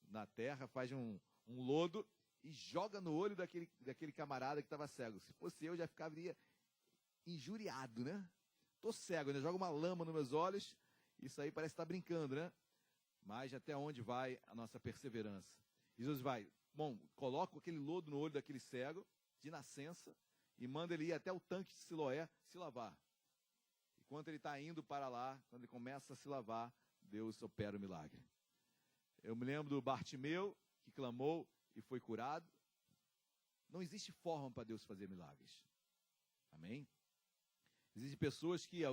Na terra, faz um lodo e joga no olho daquele camarada que estava cego. Se fosse eu, já ficaria injuriado, né? Tô cego, né? Joga uma lama nos meus olhos, isso aí parece estar brincando, né? Mas até onde vai a nossa perseverança? Jesus vai, coloca aquele lodo no olho daquele cego, de nascença, e manda ele ir até o tanque de Siloé se lavar. Enquanto ele está indo para lá, quando ele começa a se lavar, Deus opera o milagre. Eu me lembro do Bartimeu, que clamou e foi curado. Não existe forma para Deus fazer milagres. Amém? Existem pessoas que,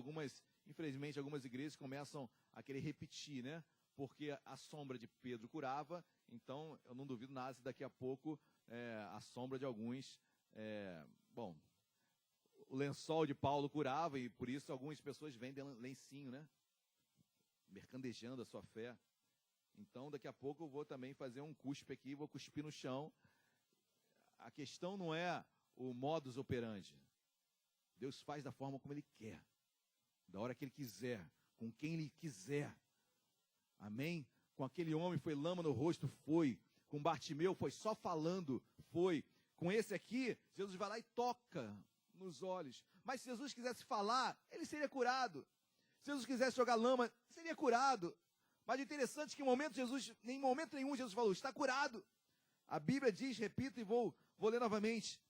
infelizmente, algumas igrejas começam a querer repetir, né? Porque a sombra de Pedro curava, então eu não duvido nada se daqui a pouco a sombra de alguns... o lençol de Paulo curava, e por isso algumas pessoas vendem lencinho, né? Mercandejando a sua fé. Então, daqui a pouco eu vou também fazer um cuspe aqui, vou cuspir no chão. A questão não é o modus operandi. Deus faz da forma como Ele quer, da hora que Ele quiser, com quem Ele quiser. Amém? Com aquele homem foi lama no rosto, foi. Com Bartimeu foi só falando, foi. Com esse aqui, Jesus vai lá e toca nos olhos. Mas se Jesus quisesse falar, ele seria curado. Se Jesus quisesse jogar lama, seria curado. Mas o interessante é que em momento nenhum Jesus falou, está curado. A Bíblia diz, repito e vou ler novamente.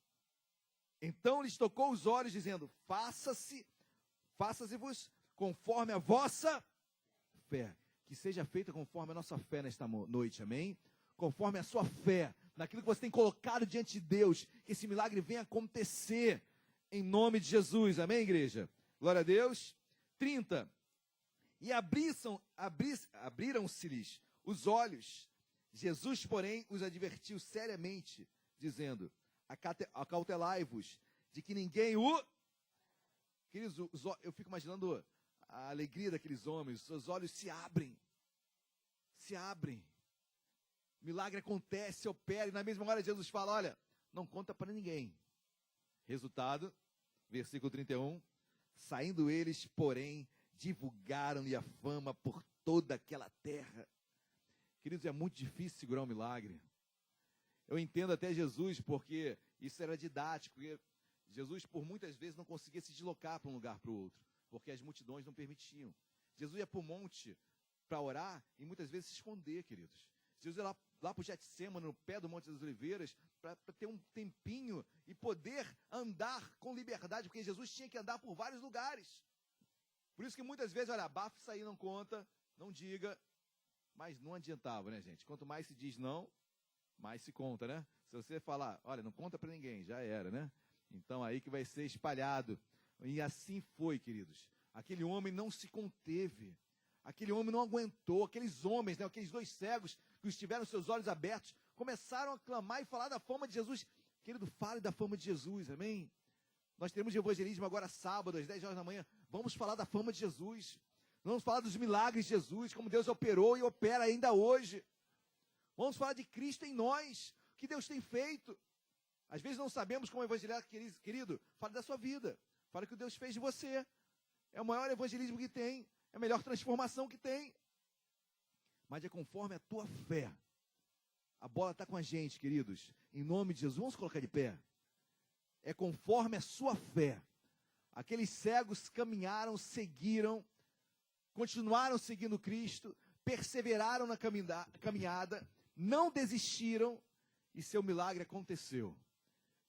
Então lhes tocou os olhos, dizendo, faça-se-vos conforme a vossa fé. Que seja feita conforme a nossa fé nesta noite, amém? Conforme a sua fé, naquilo que você tem colocado diante de Deus, que esse milagre venha acontecer, em nome de Jesus, amém, igreja? Glória a Deus. 30. E abriram-se-lhes os olhos. Jesus, porém, os advertiu seriamente, dizendo, acautelai-vos, de que ninguém Queridos, eu fico imaginando a alegria daqueles homens, seus olhos se abrem. Milagre acontece, opera, e na mesma hora Jesus fala, olha, não conta para ninguém. Resultado, versículo 31, saindo eles, porém, divulgaram-lhe a fama por toda aquela terra. Queridos, é muito difícil segurar um milagre. Eu entendo até Jesus, porque isso era didático, porque Jesus, por muitas vezes, não conseguia se deslocar para um lugar para o outro, porque as multidões não permitiam. Jesus ia para o monte para orar e muitas vezes se esconder, queridos. Jesus ia lá para o Getsêmani, no pé do Monte das Oliveiras, para ter um tempinho e poder andar com liberdade, porque Jesus tinha que andar por vários lugares. Por isso que muitas vezes, olha, abafa isso aí, não conta, não diga, mas não adiantava, né, gente? Quanto mais se diz não, mais se conta, né? Se você falar, olha, não conta para ninguém, já era, né? Então aí que vai ser espalhado. E assim foi, queridos. Aquele homem não se conteve. Aquele homem não aguentou. Aqueles homens, né, aqueles dois cegos que tiveram seus olhos abertos, começaram a clamar e falar da fama de Jesus. Querido, fale da fama de Jesus, amém? Nós teremos evangelismo agora sábado, às 10 horas da manhã. Vamos falar da fama de Jesus. Vamos falar dos milagres de Jesus, como Deus operou e opera ainda hoje. Vamos falar de Cristo em nós, o que Deus tem feito. Às vezes não sabemos como evangelizar, querido. Fale da sua vida. Fale o que Deus fez de você. É o maior evangelismo que tem. É a melhor transformação que tem. Mas é conforme a tua fé. A bola está com a gente, queridos. Em nome de Jesus, vamos colocar de pé. É conforme a sua fé. Aqueles cegos caminharam, seguiram, continuaram seguindo Cristo, perseveraram na caminhada, não desistiram e seu milagre aconteceu.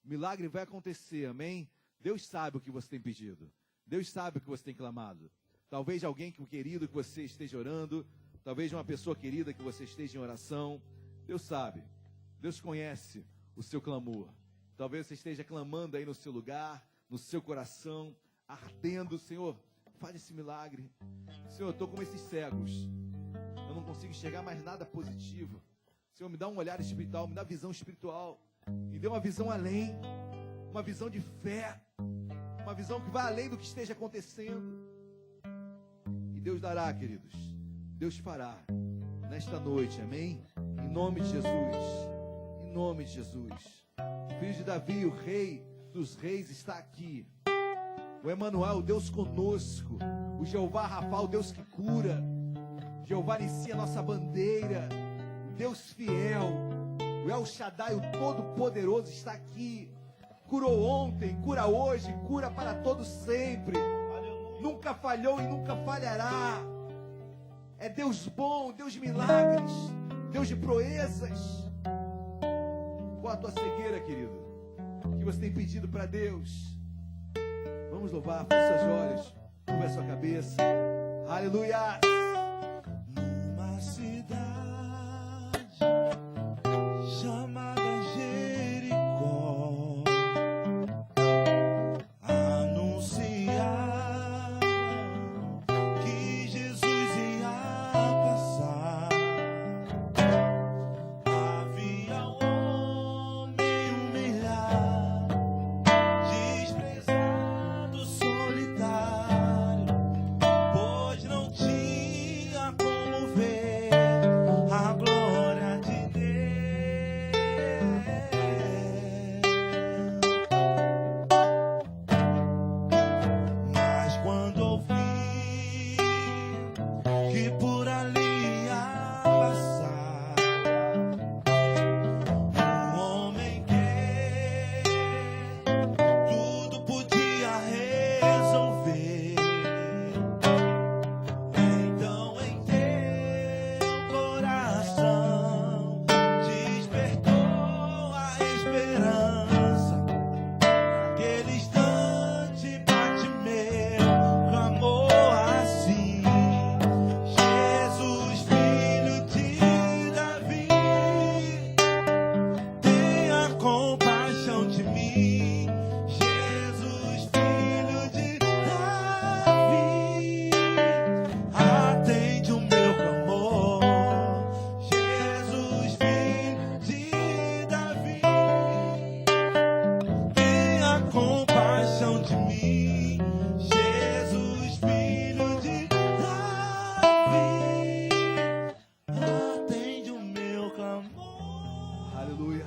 O milagre vai acontecer, amém? Deus sabe o que você tem pedido. Deus sabe o que você tem clamado. Talvez alguém querido que você esteja orando, talvez uma pessoa querida que você esteja em oração. Deus sabe, Deus conhece o seu clamor. Talvez você esteja clamando aí no seu lugar, no seu coração, ardendo. Senhor, faz esse milagre. Senhor, eu estou como esses cegos. Eu não consigo enxergar mais nada positivo. Senhor, me dá um olhar espiritual, me dá visão espiritual. Me dê uma visão além, uma visão de fé, uma visão que vai além do que esteja acontecendo. E Deus dará, queridos. Deus fará nesta noite, amém? Em nome de Jesus. Em nome de Jesus. O filho de Davi, o rei dos reis, está aqui. O Emanuel, o Deus conosco. O Jeová Rafa, o Deus que cura. Jeová Nissi, a nossa bandeira. O Deus fiel. O El Shaddai, o Todo-Poderoso, está aqui. Curou ontem, cura hoje, cura para todos sempre. Nunca falhou e nunca falhará. É Deus bom, Deus de milagres, Deus de proezas. Qual a tua cegueira, querido? O que você tem pedido para Deus? Vamos louvar, feche seus olhos. Curva a sua cabeça. Aleluia. Numa cidade chamada Jericó, anunciaram que Jesus ia passar. Havia um homem humilhado, desprezado, solitário, pois não tinha como ver a glória de Deus. Mas quando ouvi que por ali ia passar um homem que tudo podia resolver, então em teu coração despertou a esperança. Naquele instante bate meu clamor assim: Jesus, filho de Davi, tenha compaixão de mim. Jesus, filho de Davi, atende o meu clamor. Jesus, filho de Davi, tenha compaixão de mim. Jesus, filho de Davi, atende o meu clamor. Aleluia.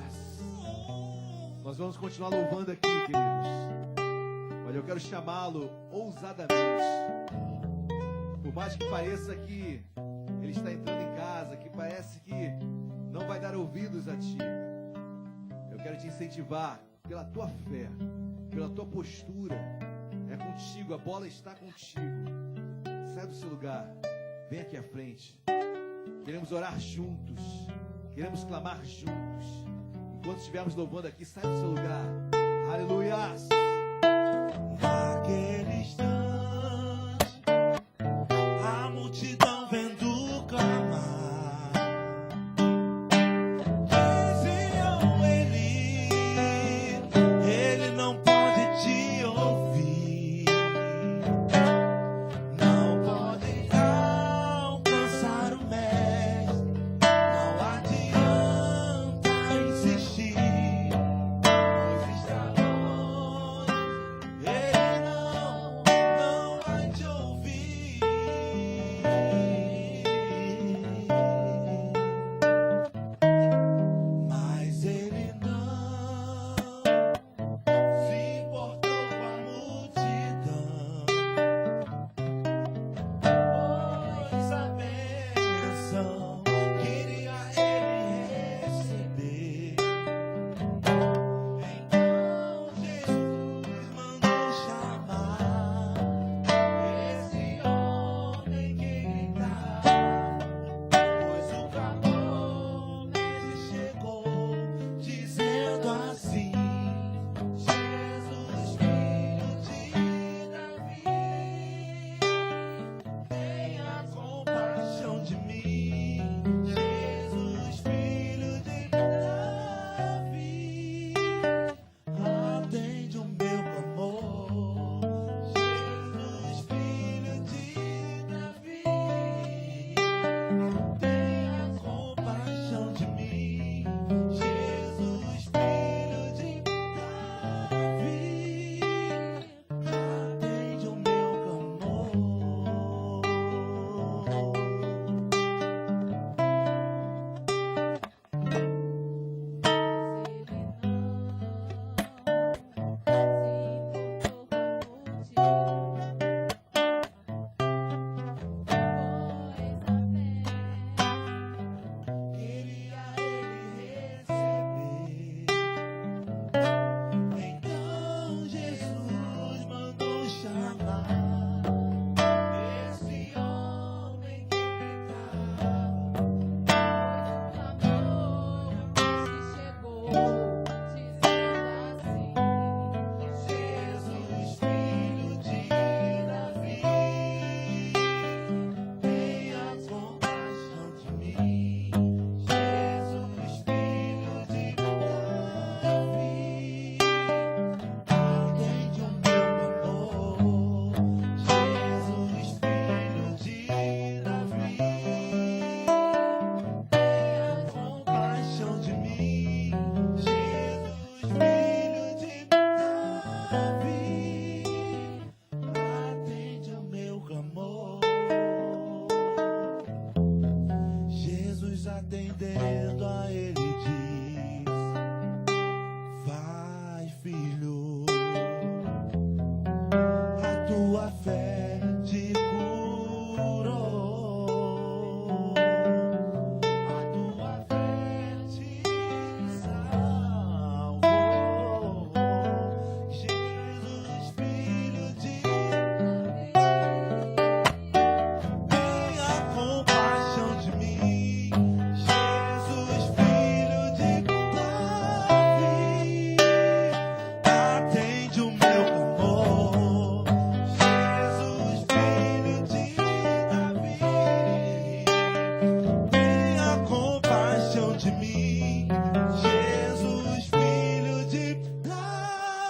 Nós vamos continuar louvando aqui, queridos. Mas eu quero chamá-lo ousadamente. Por mais que pareça que ele está entrando em casa, que parece que não vai dar ouvidos a ti, eu quero te incentivar pela tua fé, pela tua postura. É contigo, a bola está contigo. Sai do seu lugar, vem aqui à frente. Queremos orar juntos, queremos clamar juntos. Enquanto estivermos louvando aqui, sai do seu lugar. Aleluia. Naquele instante, a multidão vendo clamar, diziam: ele não pode te ouvir, não pode alcançar o mestre, não adianta insistir, pois está longe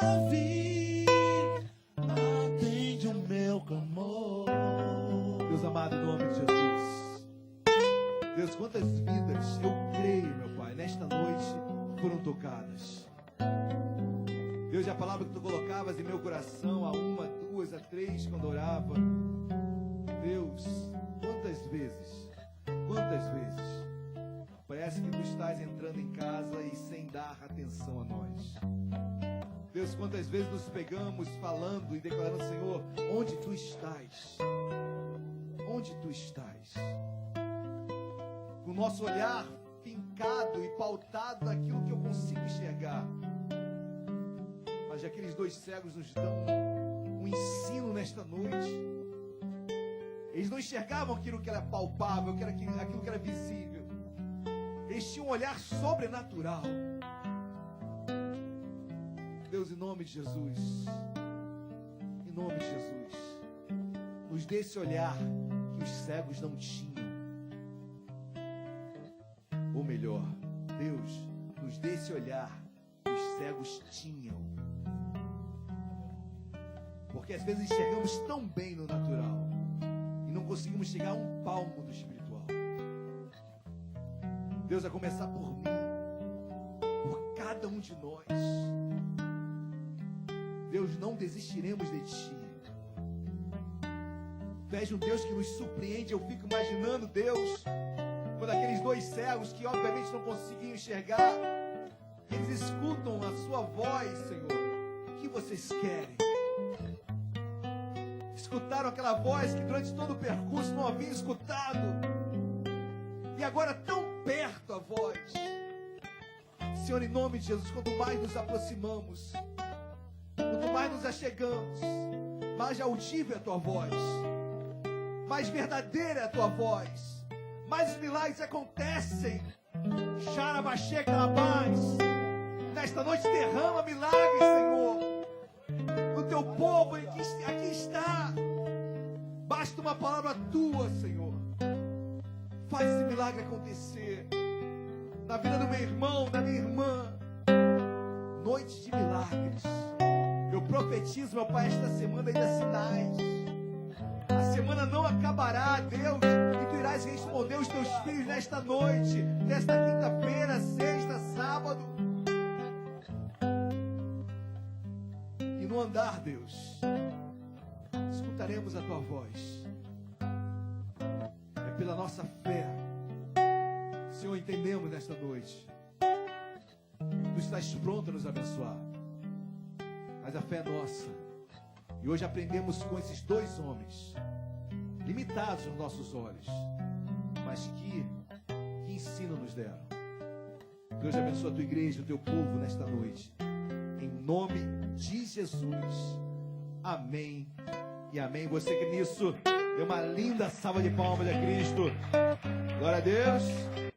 ouvir, atende o meu clamor. Deus amado, em nome de Jesus. Deus, quantas vidas eu creio, meu Pai, nesta noite foram tocadas. Deus, a palavra que Tu colocavas em meu coração, a 1, a 2, a 3, quando orava. Deus, quantas vezes, parece que Tu estás entrando em casa e sem dar atenção a nós. Deus, quantas vezes nos pegamos falando e declarando, Senhor, onde Tu estás? Onde Tu estás? Com o nosso olhar fincado e pautado naquilo que eu consigo enxergar. Mas aqueles 2 cegos nos dão um ensino nesta noite. Eles não enxergavam aquilo que era palpável, aquilo que era visível. Eles tinham um olhar sobrenatural. Deus, em nome de Jesus, nos dê esse olhar que os cegos não tinham. Ou melhor, Deus, nos dê esse olhar que os cegos tinham. Porque às vezes enxergamos tão bem no natural e não conseguimos chegar a um palmo do espiritual. Deus, a começar por mim, por cada um de nós. Deus, não desistiremos de Ti. Tu és um Deus que nos surpreende. Eu fico imaginando, Deus, quando aqueles 2 cegos que obviamente não conseguiam enxergar, eles escutam a Sua voz, Senhor. O que vocês querem? Escutaram aquela voz que durante todo o percurso não haviam escutado. E agora tão perto a voz. Senhor, em nome de Jesus, quanto mais nos aproximamos, quanto mais nos achegamos, mais audível é a Tua voz, mais verdadeira é a Tua voz, mais os milagres acontecem. Xarabaxê, calabás. Nesta noite derrama milagres, Senhor, no Teu povo. Aqui está. Basta uma palavra Tua, Senhor. Faz esse milagre acontecer na vida do meu irmão, da minha irmã. Noite de milagres. Eu profetizo, meu Pai, esta semana ainda sinais. A semana não acabará, Deus, e Tu irás responder os Teus filhos nesta noite, nesta quinta-feira, sexta, sábado. E no andar, Deus, escutaremos a Tua voz. É pela nossa fé, Senhor, entendemos nesta noite. Tu estás pronto a nos abençoar. Mas a fé é nossa. E hoje aprendemos com esses 2 homens, limitados nos nossos olhos, mas que ensino nos deram. Deus abençoe a Tua igreja, o Teu povo nesta noite. Em nome de Jesus. Amém e amém. Você que nisso deu uma linda salva de palmas a Cristo. Glória a Deus.